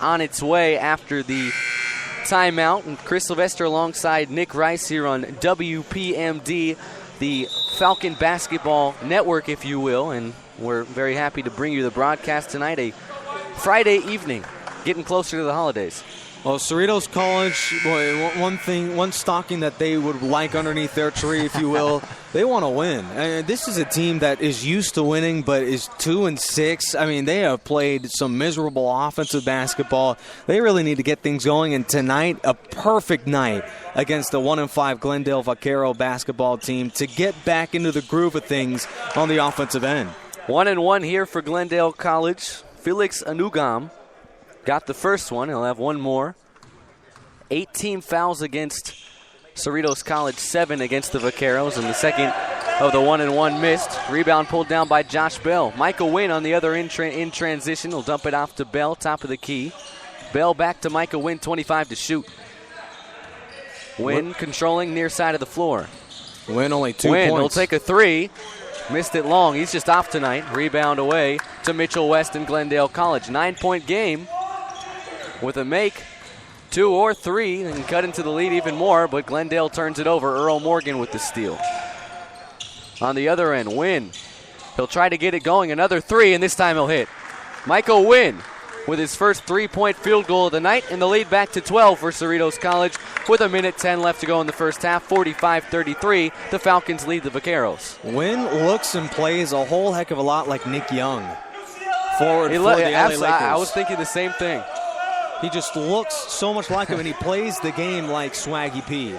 on its way after the timeout. And Chris Sylvester alongside Nick Rice here on WPMD, the Falcon Basketball Network, if you will. And we're very happy to bring you the broadcast tonight, a Friday evening, getting closer to the holidays. Well, Cerritos College, boy, one stocking that they would like underneath their tree, if you will, they want to win. And this is a team that is used to winning, but is 2-6. I mean, they have played some miserable offensive basketball. They really need to get things going. And tonight, a perfect night against the 1-5 Glendale Vaquero basketball team to get back into the groove of things on the offensive end. 1-1 here for Glendale College. Felix Anugam got the first one. He'll have one more. 18 fouls against Cerritos College, 7 against the Vaqueros, and the second of the 1-1 missed. Rebound pulled down by Josh Bell. Michael Wynn on the other in transition. He'll dump it off to Bell, top of the key. Bell back to Michael Wynn, 25 to shoot. Wynn controlling near side of the floor. Wynn only 2 Wynn points. will take a three. Missed it long. He's just off tonight. Rebound away to Mitchell West and Glendale College. 9-point game with a make. 2 or 3 and cut into the lead even more, but Glendale turns it over. Earl Morgan with the steal. On the other end, Wynn. He'll try to get it going. Another 3, and this time he'll hit. Michael Wynn with his first 3-point field goal of the night, and the lead back to 12 for Cerritos College with 1:10 left to go in the first half. 45-33, the Falcons lead the Vaqueros. Wynn looks and plays a whole heck of a lot like Nick Young. Forward for the LA Lakers. I was thinking the same thing. He just looks so much like him, and he plays the game like Swaggy P.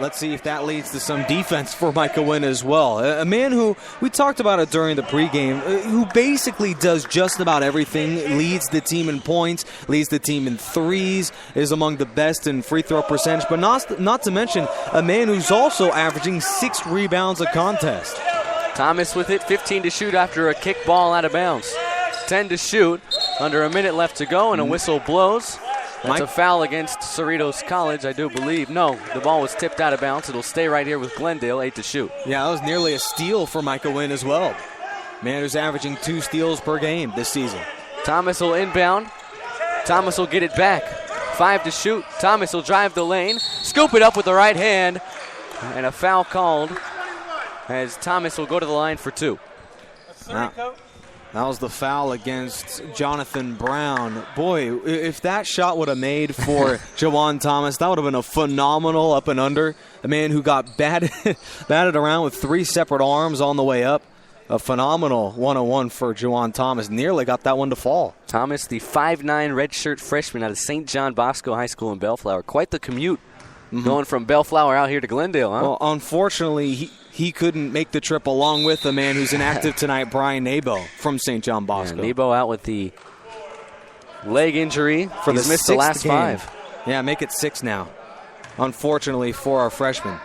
Let's see if that leads to some defense for Michael Wynn as well. A man who, we talked about it during the pregame, who basically does just about everything, leads the team in points, leads the team in threes, is among the best in free throw percentage, but not to mention a man who's also averaging 6 rebounds a contest. Thomas with it, 15 to shoot after a kick ball out of bounds. 10 to shoot, under a minute left to go, and a whistle blows. That's a foul against Cerritos College, I do believe. No, the ball was tipped out of bounds. It'll stay right here with Glendale, 8 to shoot. Yeah, that was nearly a steal for Michael Wynn as well. Man who's averaging 2 steals per game this season. Thomas will inbound. Thomas will get it back. 5 to shoot. Thomas will drive the lane, scoop it up with the right hand, and a foul called as Thomas will go to the line for 2. That was the foul against Jonathan Brown. Boy, if that shot would have made for Jawan Thomas, that would have been a phenomenal up and under. A man who got batted around with 3 separate arms on the way up. A phenomenal 1-on-1 for Jawan Thomas. Nearly got that one to fall. Thomas, the 5'9 redshirt freshman out of St. John Bosco High School in Bellflower. Quite the commute going from Bellflower out here to Glendale, huh? Well, unfortunately, he couldn't make the trip along with the man who's inactive tonight, Brian Nebo from St. John Bosco. Yeah, Nebo out with the leg injury. He's missed the last 5. Yeah, make it 6 now, unfortunately, for our freshman.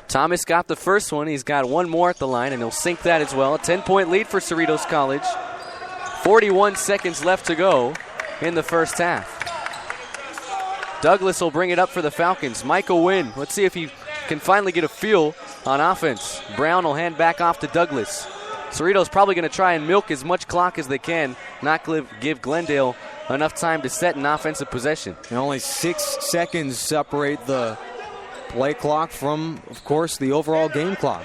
Thomas got the first one. He's got one more at the line, and he'll sink that as well. A 10-point lead for Cerritos College. 41 seconds left to go in the first half. Douglas will bring it up for the Falcons. Michael Wynn. Let's see if he can finally get a feel on offense. Brown will hand back off to Douglas. Cerritos probably going to try and milk as much clock as they can, not give Glendale enough time to set an offensive possession. And only 6 seconds separate the play clock from, of course, the overall game clock.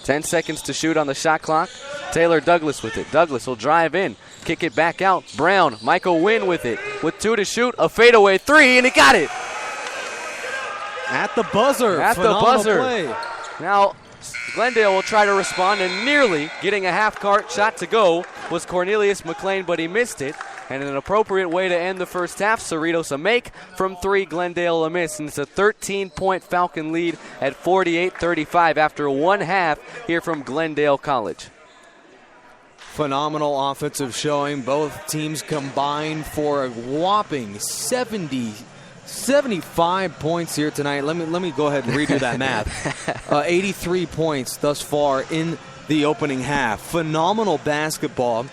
10 seconds to shoot on the shot clock. Taylor Douglas with it. Douglas will drive in, kick it back out. Brown, Michael Wynn with it. With 2 to shoot, a fadeaway 3, and he got it. At the buzzer. At phenomenal the buzzer. Play. Now, Glendale will try to respond, and nearly getting a half-court shot to go was Cornelius McLean, but he missed it. And an appropriate way to end the first half. Cerritos a make from 3, Glendale a miss. And it's a 13-point Falcon lead at 48-35 after 1 half here from Glendale College. Phenomenal offensive showing. Both teams combined for a whopping 75 points here tonight. Let me go ahead and redo that math. 83 points thus far in the opening half. Phenomenal basketball.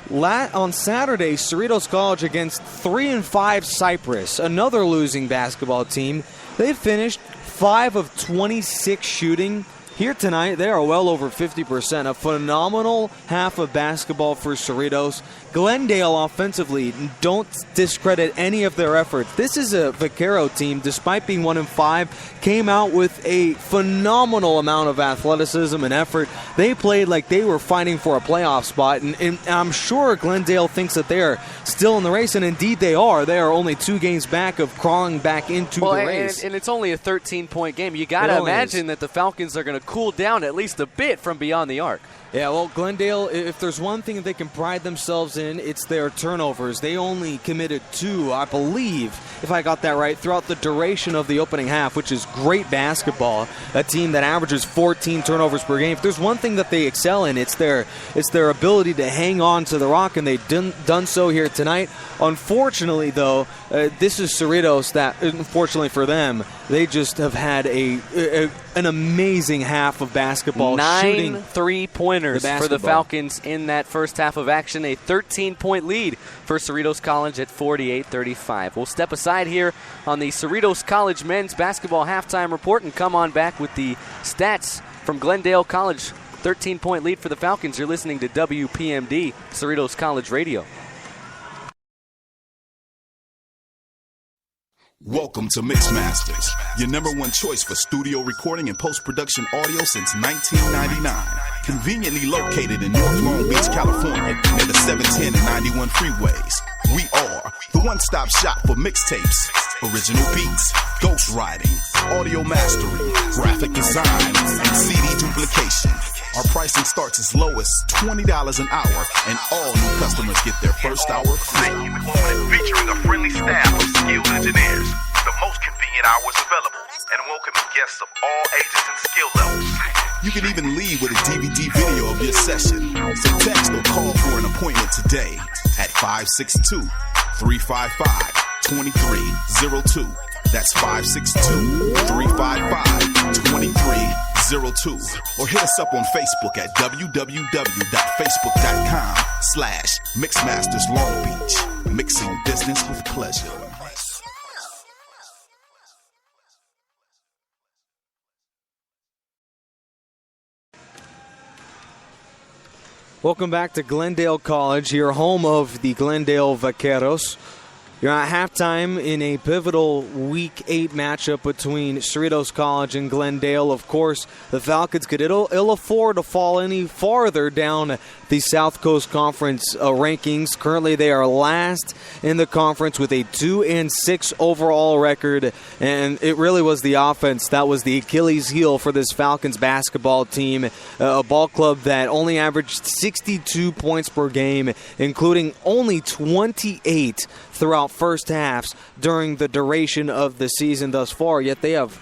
On Saturday, Cerritos College against 3-5 Cypress, another losing basketball team. They finished 5 of 26 shooting here tonight, they are well over 50%. A phenomenal half of basketball for Cerritos. Glendale offensively, don't discredit any of their efforts. This is a Vaquero team, despite being 1-5, came out with a phenomenal amount of athleticism and effort. They played like they were fighting for a playoff spot, and I'm sure Glendale thinks that they are still in the race, and indeed they are. They are only 2 games back of crawling back into the race. And it's only a 13-point game. You got to imagine that the Falcons are going to cool down at least a bit from beyond the arc. Yeah, well, Glendale, if there's one thing that they can pride themselves in, it's their turnovers. They only committed 2, I believe, if I got that right, throughout the duration of the opening half, which is great basketball. A team that averages 14 turnovers per game. If there's one thing that they excel in, it's their ability to hang on to the rock, and they've done so here tonight. Unfortunately, though, this is Cerritos that, unfortunately for them, they just have had an amazing half of basketball. 9 3-pointers for the Falcons in that first half of action. A 13-point lead for Cerritos College at 48-35. We'll step aside here on the Cerritos College men's basketball halftime report and come on back with the stats from Glendale College. 13-point lead for the Falcons. You're listening to WPMD, Cerritos College Radio. Welcome to Mixmasters, your #1 choice for studio recording and post-production audio since 1999. Conveniently located in North Long Beach, California, near the 710 and 91 freeways. We are the one-stop shop for mixtapes, original beats, ghostwriting, audio mastering, graphic design, and CD duplication. Our pricing starts as low as $20 an hour, and all new customers get their first hour free. Featuring a friendly staff of skilled engineers, the most convenient hours available, and welcoming guests of all ages and skill levels. You can even leave with a DVD video of your session. So text or call for an appointment today at 562-355-2302. That's 562-355-2302. Or hit us up on Facebook at www.facebook.com/Mixmasters Long Beach. Mixing business with pleasure. Welcome back to Glendale College, your home of the Glendale Vaqueros. You're at halftime in a pivotal Week 8 matchup between Cerritos College and Glendale. Of course, the Falcons could ill afford to fall any farther down the South Coast Conference rankings. Currently, they are last in the conference with a 2-6 overall record, and it really was the offense that was the Achilles heel for this Falcons basketball team, a ball club that only averaged 62 points per game, including only 28 throughout first halves during the duration of the season thus far, yet they have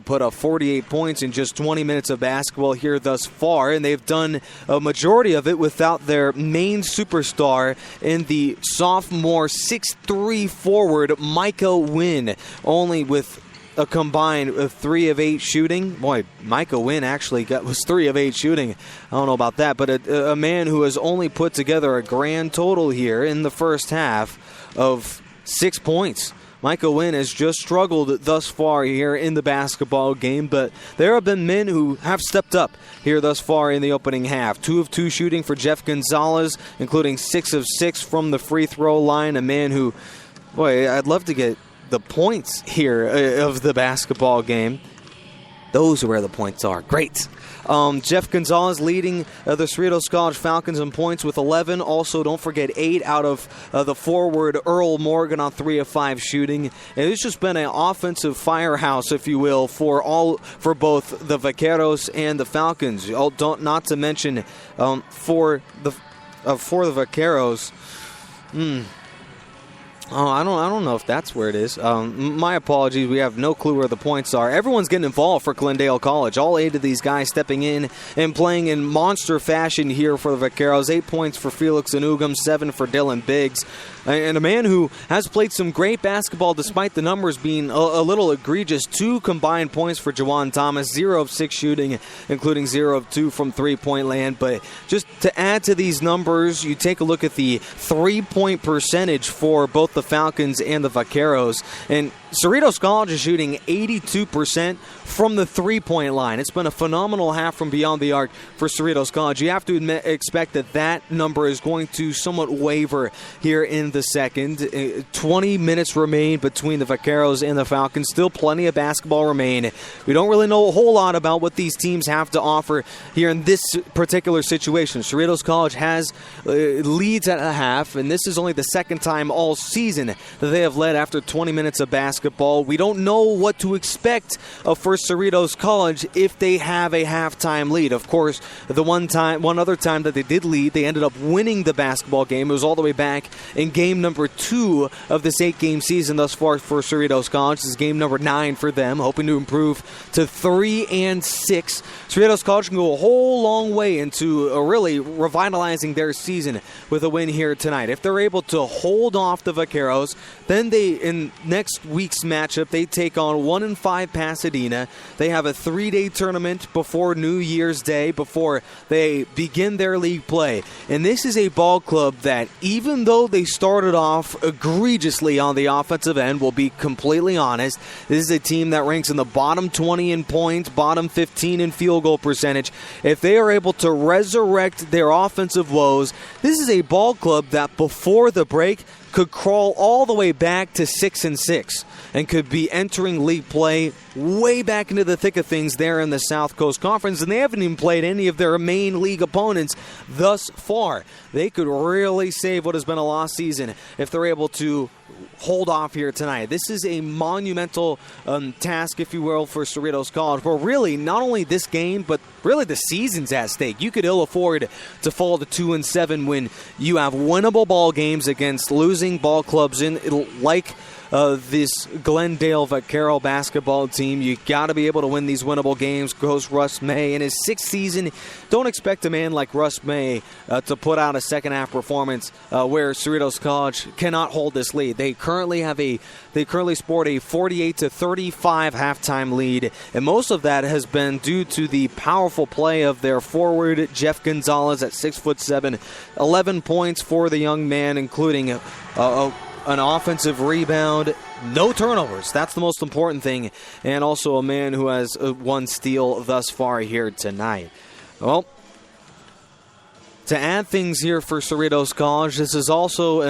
put up 48 points in just 20 minutes of basketball here thus far, and they've done a majority of it without their main superstar in the sophomore 6'3" forward, Micah Wynn, only with a combined 3 of 8 shooting. Boy, Micah Wynn actually was 3 of 8 shooting. I don't know about that, but a man who has only put together a grand total here in the first half of 6 points. Micah Wynn has just struggled thus far here in the basketball game, but there have been men who have stepped up here thus far in the opening half. 2 of 2 shooting for Jeff Gonzalez, including 6 of 6 from the free throw line. A man who, boy, I'd love to get the points here of the basketball game. Those are where the points are. Great. Jeff Gonzalez leading the Cerritos College Falcons in points with 11. Also, don't forget 8 out of the forward Earl Morgan on 3 of 5 shooting. And it's just been an offensive firehouse, if you will, for both the Vaqueros and the Falcons. Not to mention for the Vaqueros. Oh, I don't know if that's where it is. My apologies. We have no clue where the points are. Everyone's getting involved for Glendale College. All 8 of these guys stepping in and playing in monster fashion here for the Vaqueros. 8 points for Felix Anugam, 7 for Dylan Biggs. and a man who has played some great basketball despite the numbers being a little egregious. 2 combined points for Juwan Thomas, 0 of 6 shooting, including 0 of 2 from three-point land. But just to add to these numbers, you take a look at the three-point percentage for both the Falcons and the Vaqueros, and Cerritos College is shooting 82% from the three-point line. It's been a phenomenal half from beyond the arc for Cerritos College. You have to expect that number is going to somewhat waver here in the second. 20 minutes remain between the Vaqueros and the Falcons. Still plenty of basketball remain. We don't really know a whole lot about what these teams have to offer here in this particular situation. Cerritos College has leads at a half, and this is only the second time all season that they have led after 20 minutes of basketball. We don't know what to expect for Cerritos College if they have a halftime lead. Of course, one other time that they did lead, they ended up winning the basketball game. It was all the way back in game number 2 of this 8-game season thus far for Cerritos College. This is game number 9 for them, hoping to improve to 3-6. Cerritos College can go a whole long way into really revitalizing their season with a win here tonight. If they're able to hold off the Vaqueros, then in next week's matchup, they take on 1-5 Pasadena. They have a 3-day tournament before New Year's Day, before they begin their league play. And this is a ball club that, even though they started off egregiously on the offensive end, we'll be completely honest, this is a team that ranks in the bottom 20 in points, bottom 15 in field goal percentage. If they are able to resurrect their offensive woes, this is a ball club that before the break could crawl all the way back to 6-6 and could be entering league play way back into the thick of things there in the South Coast Conference, and they haven't even played any of their main league opponents thus far. They could really save what has been a lost season if they're able to hold off here tonight. This is a monumental task, if you will, for Cerritos College, where really not only this game, but really the season's at stake. You could ill afford to fall to 2-7 when you have winnable ball games against losing ball clubs like this Glendale Vaquero basketball team. You got to be able to win these winnable games. Goes Russ May in his 6th season. Don't expect a man like Russ May to put out a second half performance where Cerritos College cannot hold this lead. They currently sport a 48-35 halftime lead, and most of that has been due to the powerful play of their forward Jeff Gonzalez at 6'7", 11 points for the young man, including an offensive rebound, no turnovers. That's the most important thing. And also a man who has 1 steal thus far here tonight. Well, to add things here for Cerritos College, this is also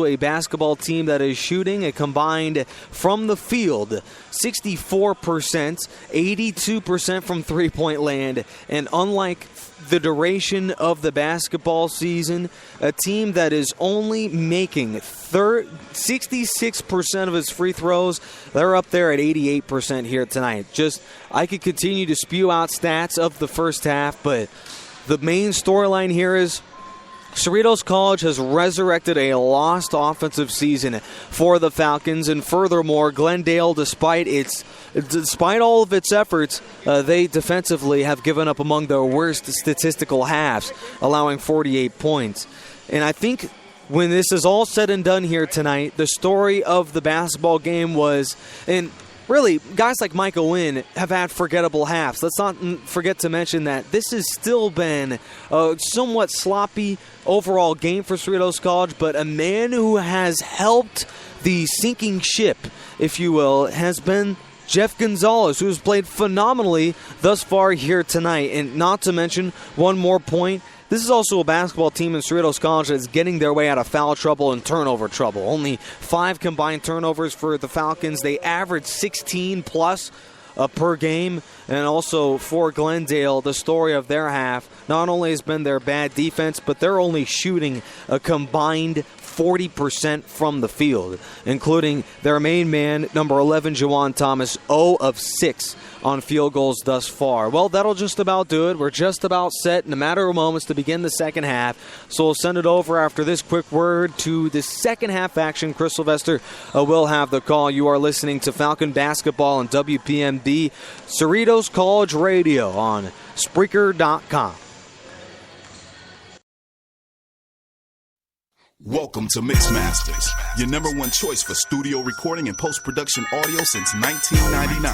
a basketball team that is shooting a combined from the field 64%, 82% from three-point land, and unlike the duration of the basketball season, a team that is only making 66% of its free throws. They're up there at 88% here tonight. I could continue to spew out stats of the first half, but the main storyline here is Cerritos College has resurrected a lost offensive season for the Falcons, and furthermore, Glendale, despite all of its efforts, they defensively have given up among their worst statistical halves, allowing 48 points. And I think when this is all said and done here tonight, the story of the basketball game was, and really, guys like Michael Wynn have had forgettable halves. Let's not forget to mention that this has still been a somewhat sloppy overall game for Cerritos College, but a man who has helped the sinking ship, if you will, has been Jeff Gonzalez, who has played phenomenally thus far here tonight. And not to mention, one more point, this is also a basketball team in Cerritos College that is getting their way out of foul trouble and turnover trouble. Only 5 combined turnovers for the Falcons. They average 16+ per game. And also for Glendale, the story of their half not only has been their bad defense, but they're only shooting a combined 40% from the field, including their main man, number 11, Juwan Thomas, 0 of 6 on field goals thus far. Well, that'll just about do it. We're just about set in a matter of moments to begin the second half. So we'll send it over after this quick word to the second half action. Chris Sylvester will have the call. You are listening to Falcon Basketball and WPMD Cerritos College Radio on Spreaker.com. Welcome to Mixmasters, your number one choice for studio recording and post-production audio since 1999.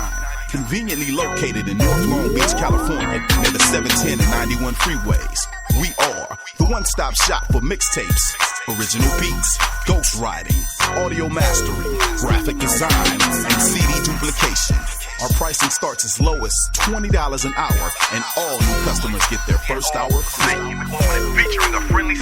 Conveniently located in North Long Beach, California, near the 710 and 91 freeways. We are the one-stop shop for mixtapes, original beats, ghostwriting, audio mastering, graphic design, and CD duplication. Our pricing starts as low as $20 an hour, and all new customers get their first hour free. Featuring a friendly